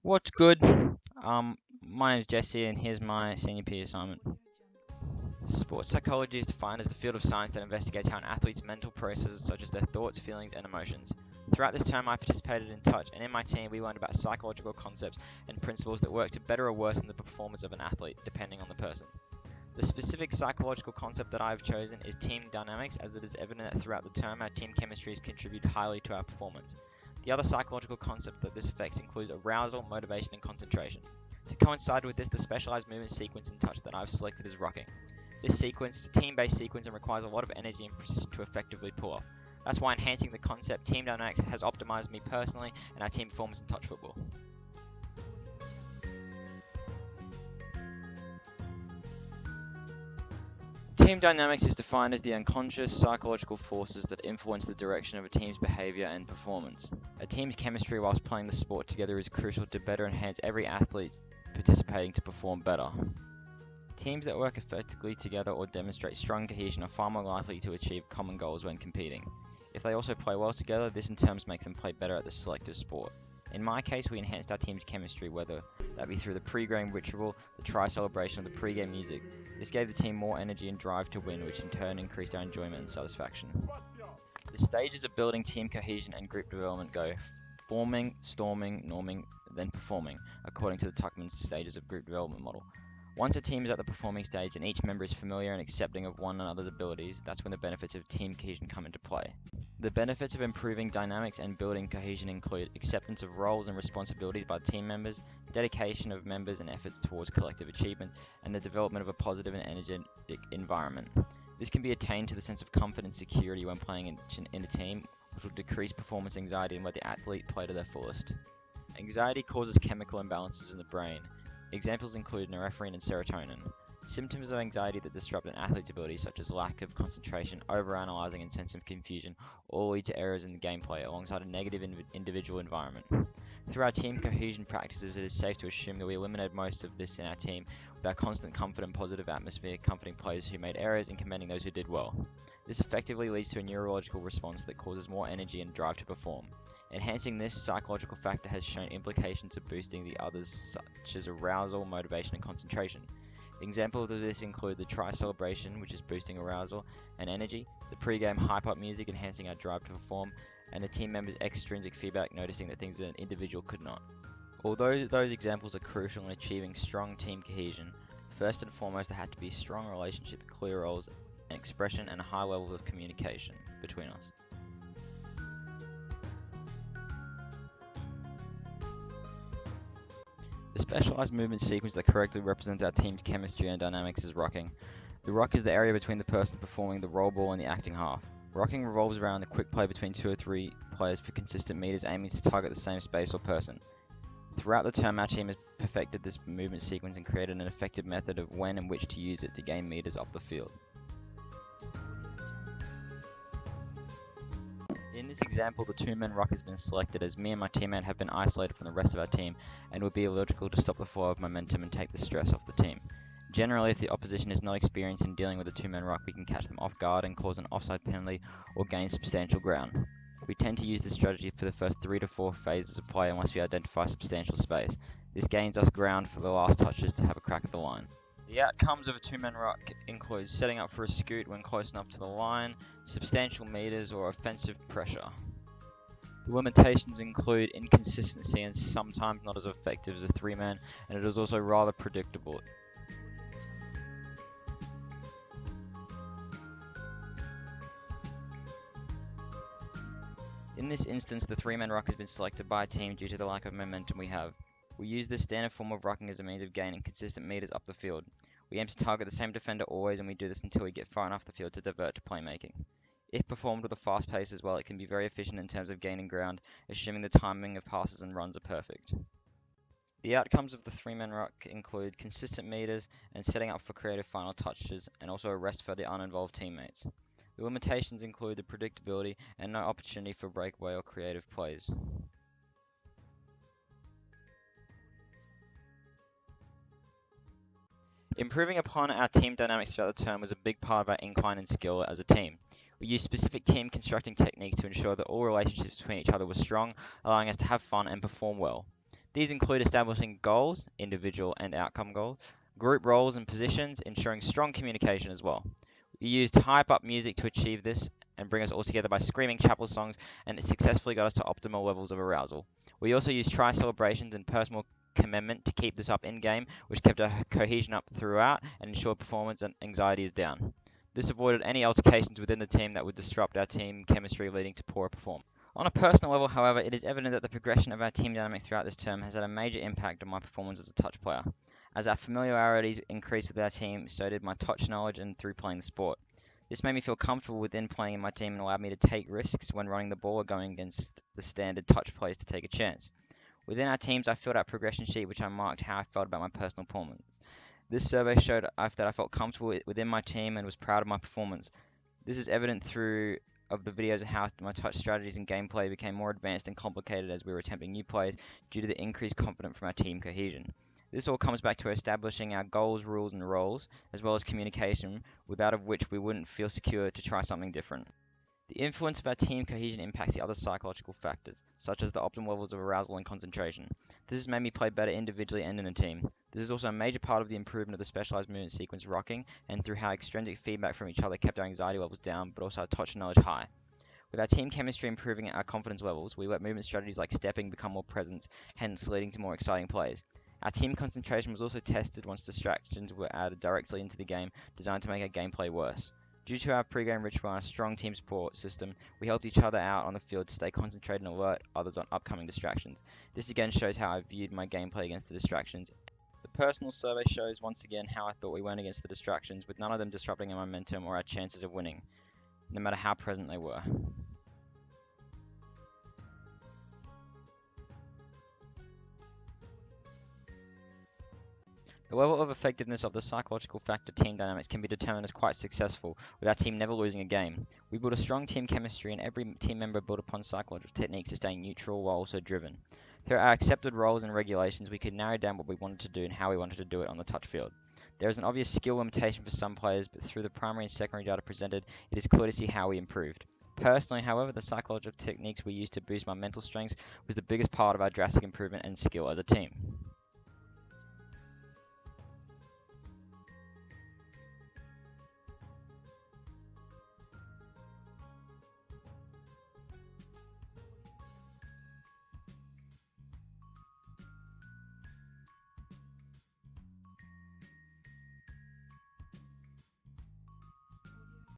What's good? My name is Jesse, and here's my senior PE assignment. Sports psychology is defined as the field of science that investigates how an athlete's mental processes, such as their thoughts, feelings, and emotions. Throughout this term, I participated in Touch, and in my team, we learned about psychological concepts and principles that work to better or worsen the performance of an athlete, depending on the person. The specific psychological concept that I've chosen is team dynamics, as it is evident that throughout the term, our team chemistry has contributed highly to our performance. The other psychological concept that this affects includes arousal, motivation, and concentration. To coincide with this, the specialized movement sequence in Touch that I've selected is rocking. This sequence is a team-based sequence and requires a lot of energy and precision to effectively pull off. That's why enhancing the concept team dynamics has optimized me personally and our team performance in touch football. Team dynamics is defined as the unconscious psychological forces that influence the direction of a team's behavior and performance. A team's chemistry whilst playing the sport together is crucial to better enhance every athlete participating to perform better. Teams that work effectively together or demonstrate strong cohesion are far more likely to achieve common goals when competing. If they also play well together, this in turn makes them play better at the selective sport. In my case, we enhanced our team's chemistry, whether that be through the pre-game ritual, the try-celebration, or the pre-game music. This gave the team more energy and drive to win, which in turn increased our enjoyment and satisfaction. The stages of building team cohesion and group development go forming, storming, norming, then performing, according to the Tuckman's stages of group development model. Once a team is at the performing stage and each member is familiar and accepting of one another's abilities, that's when the benefits of team cohesion come into play. The benefits of improving dynamics and building cohesion include acceptance of roles and responsibilities by team members, dedication of members and efforts towards collective achievement, and the development of a positive and energetic environment. This can be attained to the sense of comfort and security when playing in a team, which will decrease performance anxiety and let the athlete play to their fullest. Anxiety causes chemical imbalances in the brain. Examples include norepinephrine and serotonin. Symptoms of anxiety that disrupt an athlete's ability, such as lack of concentration, overanalyzing, and sense of confusion, all lead to errors in the gameplay alongside a negative individual environment. Through our team cohesion practices, it is safe to assume that we eliminated most of this in our team with our constant comfort and positive atmosphere, comforting players who made errors and commending those who did well. This effectively leads to a neurological response that causes more energy and drive to perform. Enhancing this psychological factor has shown implications of boosting the others such as arousal, motivation, and concentration. Examples of this include the try-celebration, which is boosting arousal and energy, the pre-game hype-up music enhancing our drive to perform, and the team members' extrinsic feedback noticing that things that an individual could not. Although those examples are crucial in achieving strong team cohesion, first and foremost there had to be a strong relationship, clear roles, and expression, and a high level of communication between us. The specialized movement sequence that correctly represents our team's chemistry and dynamics is rocking. The rock is the area between the person performing the roll ball and the acting half. Rocking revolves around the quick play between 2 or 3 players for consistent meters aiming to target the same space or person. Throughout the term, our team has perfected this movement sequence and created an effective method of when and which to use it to gain meters off the field. In this example, the two-man rock has been selected as me and my teammate have been isolated from the rest of our team and would be illogical to stop the flow of momentum and take the stress off the team. Generally, if the opposition is not experienced in dealing with a two-man rock, we can catch them off guard and cause an offside penalty or gain substantial ground. We tend to use this strategy for the first 3 to 4 phases of play unless we identify substantial space. This gains us ground for the last touches to have a crack at the line. The outcomes of a two-man ruck include setting up for a scoot when close enough to the line, substantial meters, or offensive pressure. The limitations include inconsistency and sometimes not as effective as a three-man, and it is also rather predictable. In this instance, the three-man ruck has been selected by a team due to the lack of momentum we have. We use this standard form of rucking as a means of gaining consistent meters up the field. We aim to target the same defender always, and we do this until we get far enough the field to divert to playmaking. If performed with a fast pace as well, it can be very efficient in terms of gaining ground, assuming the timing of passes and runs are perfect. The outcomes of the three-man ruck include consistent meters and setting up for creative final touches, and also a rest for the uninvolved teammates. The limitations include the predictability and no opportunity for breakaway or creative plays. Improving upon our team dynamics throughout the term was a big part of our incline in skill as a team. We used specific team constructing techniques to ensure that all relationships between each other were strong, allowing us to have fun and perform well. These include establishing goals, individual and outcome goals, group roles and positions, ensuring strong communication as well. We used hype-up music to achieve this and bring us all together by screaming chapel songs, and it successfully got us to optimal levels of arousal. We also used try celebrations and personal commitment to keep this up in-game, which kept our cohesion up throughout and ensured performance and anxiety is down. This avoided any altercations within the team that would disrupt our team chemistry, leading to poorer performance. On a personal level, however, it is evident that the progression of our team dynamics throughout this term has had a major impact on my performance as a touch player. As our familiarities increased with our team, so did my touch knowledge and through playing the sport. This made me feel comfortable within playing in my team and allowed me to take risks when running the ball or going against the standard touch plays to take a chance. Within our teams, I filled out a progression sheet which I marked how I felt about my personal performance. This survey showed that I felt comfortable within my team and was proud of my performance. This is evident through of the videos of how my touch strategies and gameplay became more advanced and complicated as we were attempting new plays due to the increased confidence from our team cohesion. This all comes back to establishing our goals, rules, and roles, as well as communication, without of which we wouldn't feel secure to try something different. The influence of our team cohesion impacts the other psychological factors, such as the optimal levels of arousal and concentration. This has made me play better individually and in a team. This is also a major part of the improvement of the specialized movement sequence rocking, and through how extrinsic feedback from each other kept our anxiety levels down, but also our touch knowledge high. With our team chemistry improving our confidence levels, we let movement strategies like stepping become more present, hence leading to more exciting plays. Our team concentration was also tested once distractions were added directly into the game, designed to make our gameplay worse. Due to our pre-game ritual and our strong team support system, we helped each other out on the field to stay concentrated and alert others on upcoming distractions. This again shows how I viewed my gameplay against the distractions. The personal survey shows once again how I thought we went against the distractions, with none of them disrupting our momentum or our chances of winning, no matter how present they were. The level of effectiveness of the psychological factor team dynamics can be determined as quite successful, with our team never losing a game. We built a strong team chemistry and every team member built upon psychological techniques to stay neutral while also driven. Through our accepted roles and regulations, we could narrow down what we wanted to do and how we wanted to do it on the touch field. There is an obvious skill limitation for some players, but through the primary and secondary data presented, it is clear to see how we improved. Personally, however, the psychological techniques we used to boost my mental strengths was the biggest part of our drastic improvement and skill as a team.